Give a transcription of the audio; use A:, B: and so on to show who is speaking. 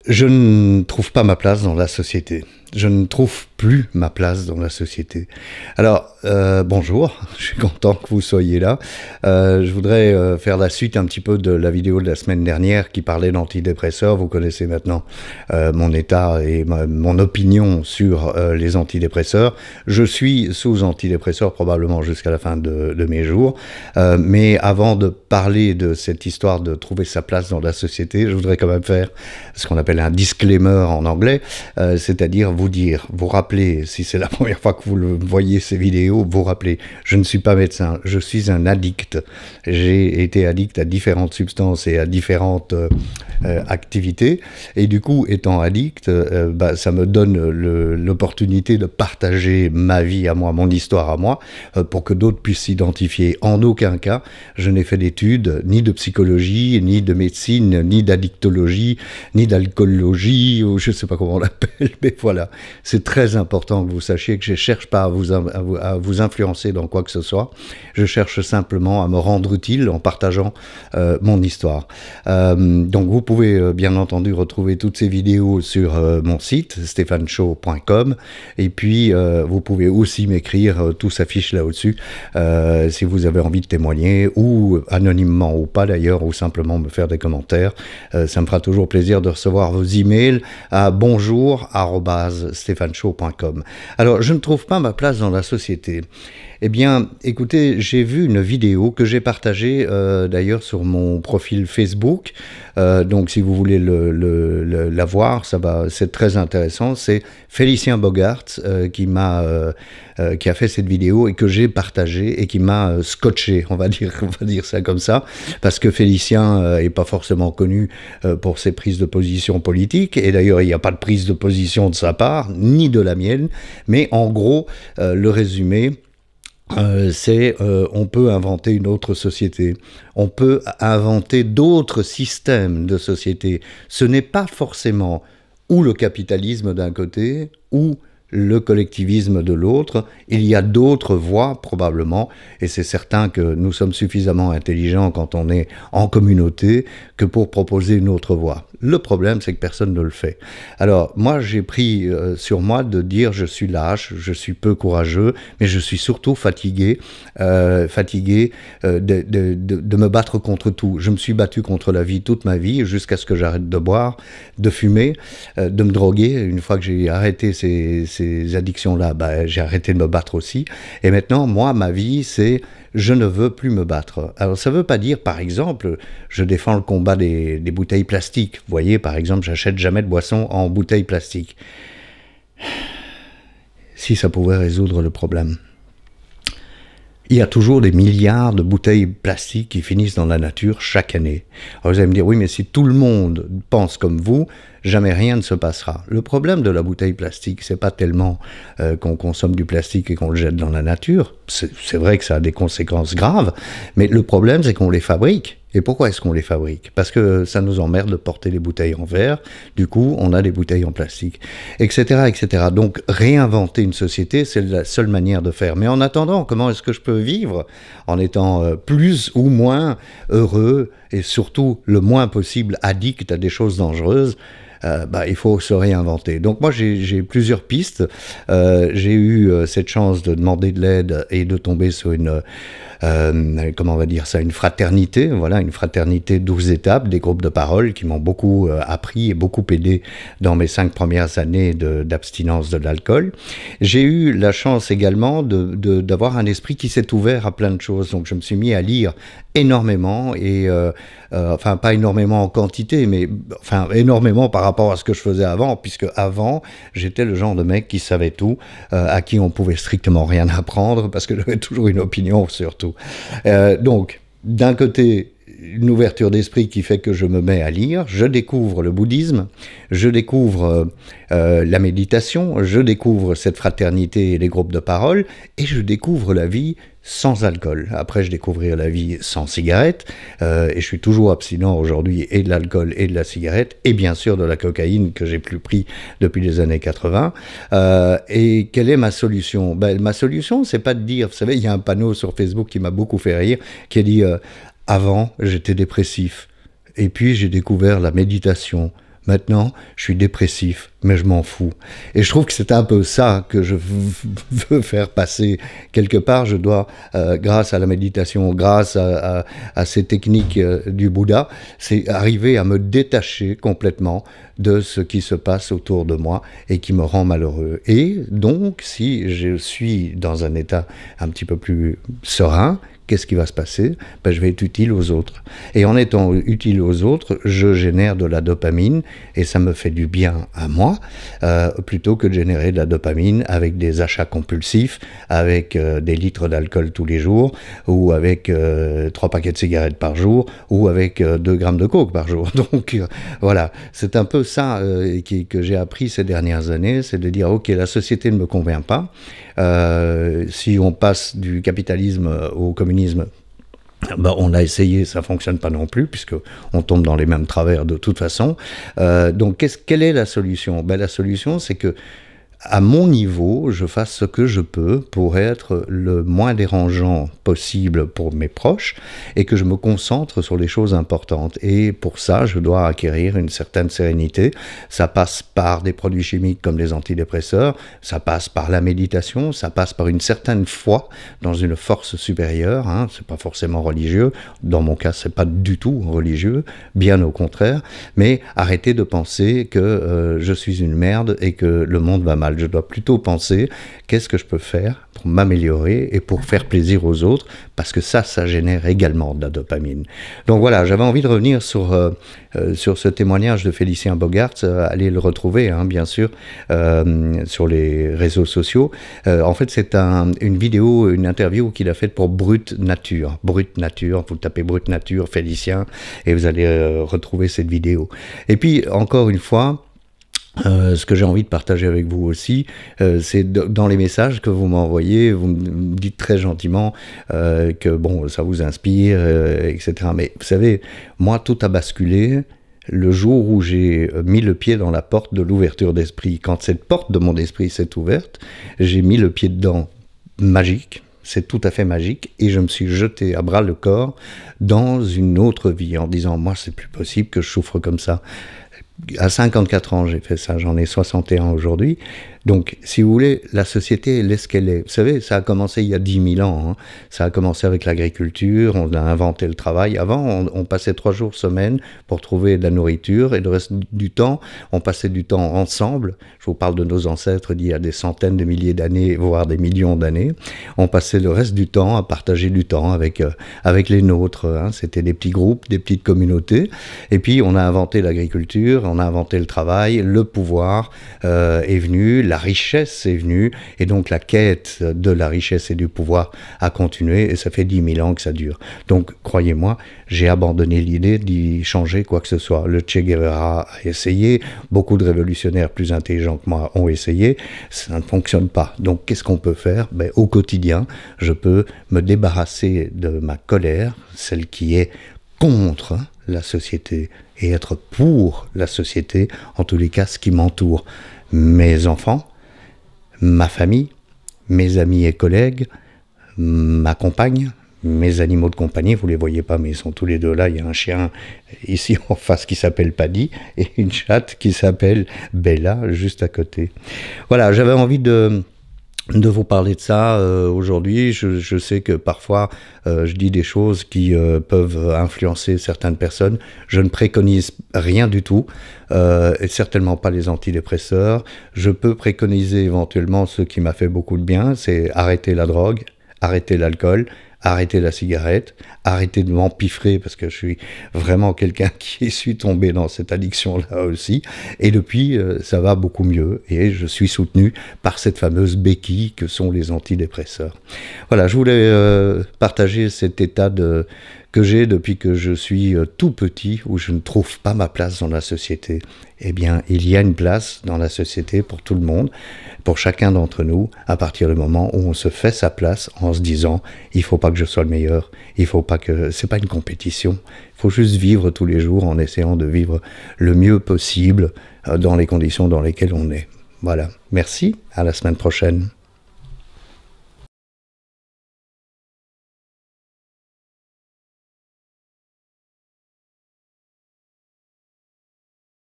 A: Je ne trouve pas ma place dans la société. Je ne trouve plus ma place dans la société. Alors, bonjour, je suis content que vous soyez là. Je voudrais faire la suite un petit peu de la vidéo de la semaine dernière qui parlait d'antidépresseurs. Vous connaissez maintenant mon état et mon opinion sur les antidépresseurs. Je suis sous antidépresseurs probablement jusqu'à la fin de mes jours. Mais avant de parler de cette histoire de trouver sa place dans la société, je voudrais quand même faire ce qu'on appelle un disclaimer en anglais, c'est-à-dire vous rappeler, si c'est la première fois que vous voyez ces vidéos, vous rappeler, je ne suis pas médecin, je suis un addict. J'ai été addict à différentes substances et à différentes activités, et du coup, étant addict, ça me donne l'opportunité de partager ma vie à moi, mon histoire à moi, pour que d'autres puissent s'identifier. En aucun cas, je n'ai fait d'études, ni de psychologie, ni de médecine, ni d'addictologie, ni d'alcoolologie, ou je ne sais pas comment on l'appelle, mais voilà. C'est très important que vous sachiez que je ne cherche pas à vous influencer dans quoi que ce soit. Je cherche simplement à me rendre utile en partageant mon histoire. Donc vous pouvez bien entendu retrouver toutes ces vidéos sur mon site, stephanshow.com, et puis vous pouvez aussi m'écrire, tout s'affiche là au-dessus, si vous avez envie de témoigner, ou anonymement ou pas d'ailleurs, ou simplement me faire des commentaires. Ça me fera toujours plaisir de recevoir vos emails à bonjour@stephanshow.com. Alors, je ne trouve pas ma place dans la société. Eh bien, écoutez, j'ai vu une vidéo que j'ai partagée d'ailleurs sur mon profil Facebook. Donc, si vous voulez la voir, c'est très intéressant. C'est Félicien Bogart qui a fait cette vidéo et que j'ai partagée et qui m'a scotché, on va dire ça comme ça, parce que Félicien est pas forcément connu pour ses prises de position politiques. Et d'ailleurs, il n'y a pas de prise de position de sa part, ni de la mienne. Mais en gros, le résumé, on peut inventer une autre société, on peut inventer d'autres systèmes de société. Ce n'est pas forcément ou le capitalisme d'un côté, ou le collectivisme de l'autre. Il y a d'autres voies probablement, et c'est certain que nous sommes suffisamment intelligents quand on est en communauté que pour proposer une autre voie. Le problème, c'est que personne ne le fait. Alors, moi, j'ai pris sur moi de dire je suis lâche, je suis peu courageux, mais je suis surtout fatigué de me battre contre tout. Je me suis battu contre la vie toute ma vie, jusqu'à ce que j'arrête de boire, de fumer, de me droguer. Une fois que j'ai arrêté ces addictions-là, j'ai arrêté de me battre aussi. Et maintenant, moi, ma vie, c'est je ne veux plus me battre. Alors, ça ne veut pas dire, par exemple, je défends le combat des bouteilles plastiques. Vous voyez, par exemple, j'achète jamais de boisson en bouteille plastique. Si ça pouvait résoudre le problème. Il y a toujours des milliards de bouteilles plastiques qui finissent dans la nature chaque année. Alors vous allez me dire, oui, mais si tout le monde pense comme vous, jamais rien ne se passera. Le problème de la bouteille plastique, c'est pas tellement qu'on consomme du plastique et qu'on le jette dans la nature. C'est vrai que ça a des conséquences graves, mais le problème, c'est qu'on les fabrique. Et pourquoi est-ce qu'on les fabrique? Parce que ça nous emmerde de porter les bouteilles en verre, du coup on a des bouteilles en plastique, etc. etc. Donc réinventer une société, c'est la seule manière de faire. Mais en attendant, comment est-ce que je peux vivre en étant plus ou moins heureux et surtout le moins possible addict à des choses dangereuses? Il faut se réinventer. Donc moi j'ai plusieurs pistes. J'ai eu cette chance de demander de l'aide et de tomber sur une comment on va dire ça, une fraternité, voilà, une fraternité 12 étapes, des groupes de parole qui m'ont beaucoup appris et beaucoup aidé dans mes 5 premières années d'abstinence de l'alcool. J'ai eu la chance également d'avoir un esprit qui s'est ouvert à plein de choses, donc je me suis mis à lire énormément et enfin pas énormément en quantité, mais enfin énormément par rapport à ce que je faisais avant, puisque avant j'étais le genre de mec qui savait tout, à qui on pouvait strictement rien apprendre parce que j'avais toujours une opinion sur tout. Donc d'un côté une ouverture d'esprit qui fait que je me mets à lire, je découvre le bouddhisme, je découvre la méditation, je découvre cette fraternité et les groupes de parole, et je découvre la vie sans alcool. Après, je découvrirai la vie sans cigarette, et je suis toujours abstinent aujourd'hui et de l'alcool et de la cigarette, et bien sûr de la cocaïne que j'ai plus pris depuis les années 80. Et quelle est ma solution? Ma solution, c'est pas de dire, vous savez, il y a un panneau sur Facebook qui m'a beaucoup fait rire, qui a dit avant, j'étais dépressif, et puis j'ai découvert la méditation. Maintenant, je suis dépressif, mais je m'en fous. Et je trouve que c'est un peu ça que je veux faire passer. Quelque part, je dois, grâce à la méditation, grâce à ces techniques du Bouddha, c'est arriver à me détacher complètement de ce qui se passe autour de moi et qui me rend malheureux. Et donc, si je suis dans un état un petit peu plus serein, qu'est-ce qui va se passer? Ben, je vais être utile aux autres. Et en étant utile aux autres, je génère de la dopamine et ça me fait du bien à moi, plutôt que de générer de la dopamine avec des achats compulsifs, avec des litres d'alcool tous les jours, ou avec 3 paquets de cigarettes par jour, ou avec 2 grammes de coke par jour. Donc voilà, c'est un peu ça que j'ai appris ces dernières années, c'est de dire, ok, la société ne me convient pas. Si on passe du capitalisme au communisme, ben, on a essayé, ça fonctionne pas non plus, puisque on tombe dans les mêmes travers de toute façon. Donc, quelle est la solution? Ben, la solution, c'est que à mon niveau, je fasse ce que je peux pour être le moins dérangeant possible pour mes proches et que je me concentre sur les choses importantes. Et pour ça, je dois acquérir une certaine sérénité. Ça passe par des produits chimiques comme les antidépresseurs, ça passe par la méditation, ça passe par une certaine foi dans une force supérieure. Hein. C'est pas forcément religieux. Dans mon cas, c'est pas du tout religieux, bien au contraire. Mais arrêtez de penser que je suis une merde et que le monde va mal. Je dois plutôt penser qu'est-ce que je peux faire pour m'améliorer et pour faire plaisir aux autres, parce que ça génère également de la dopamine. Donc voilà, j'avais envie de revenir sur ce témoignage de Félicien Bogaerts. Allez le retrouver, hein, bien sûr, sur les réseaux sociaux. En fait, c'est une vidéo, une interview qu'il a faite pour Brut Nature. Brut Nature, vous tapez Brut Nature, Félicien, et vous allez retrouver cette vidéo. Et puis, encore une fois, ce que j'ai envie de partager avec vous aussi, c'est dans les messages que vous m'envoyez, vous me dites très gentiment que bon, ça vous inspire, etc. Mais vous savez, moi, tout a basculé le jour où j'ai mis le pied dans la porte de l'ouverture d'esprit. Quand cette porte de mon esprit s'est ouverte, j'ai mis le pied dedans, magique. C'est tout à fait magique, et je me suis jeté à bras le corps dans une autre vie en disant, moi, c'est plus possible que je souffre comme ça. À 54 ans, j'ai fait ça, j'en ai 61 aujourd'hui. Donc, si vous voulez, la société, elle est ce qu'elle est. Vous savez, ça a commencé il y a 10 000 ans. Hein. Ça a commencé avec l'agriculture, on a inventé le travail. Avant, on passait 3 jours semaine pour trouver de la nourriture, et le reste du temps, on passait du temps ensemble. Je vous parle de nos ancêtres d'il y a des centaines de milliers d'années, voire des millions d'années. On passait le reste du temps à partager du temps avec les nôtres. Hein. C'était des petits groupes, des petites communautés. Et puis, on a inventé l'agriculture, on a inventé le travail, le pouvoir est venu, la richesse est venue, et donc la quête de la richesse et du pouvoir a continué, et ça fait 10 000 ans que ça dure. Donc, croyez-moi, j'ai abandonné l'idée d'y changer quoi que ce soit. Le Che Guevara a essayé, beaucoup de révolutionnaires plus intelligents que moi ont essayé, ça ne fonctionne pas. Donc, qu'est-ce qu'on peut faire? Ben, au quotidien, je peux me débarrasser de ma colère, celle qui est contre la société, et être pour la société, en tous les cas, ce qui m'entoure. Mes enfants, ma famille, mes amis et collègues, ma compagne, mes animaux de compagnie, vous ne les voyez pas, mais ils sont tous les deux là. Il y a un chien ici en face qui s'appelle Paddy, et une chatte qui s'appelle Bella, juste à côté. Voilà, j'avais envie de vous parler de ça aujourd'hui. Je sais que parfois je dis des choses qui peuvent influencer certaines personnes. Je ne préconise rien du tout, et certainement pas les antidépresseurs. Je peux préconiser éventuellement ce qui m'a fait beaucoup de bien, c'est arrêter la drogue, arrêter l'alcool, arrêter la cigarette, arrêter de m'empiffrer, parce que je suis vraiment quelqu'un qui suis tombé dans cette addiction-là aussi. Et depuis, ça va beaucoup mieux, et je suis soutenu par cette fameuse béquille que sont les antidépresseurs. Voilà, je voulais partager cet état que j'ai depuis que je suis tout petit, où je ne trouve pas ma place dans la société. Eh bien, il y a une place dans la société pour tout le monde, pour chacun d'entre nous, à partir du moment où on se fait sa place en se disant « il ne faut pas que je sois le meilleur, il faut pas que... » C'est pas une compétition, il faut juste vivre tous les jours en essayant de vivre le mieux possible dans les conditions dans lesquelles on est. Voilà, merci, à la semaine prochaine.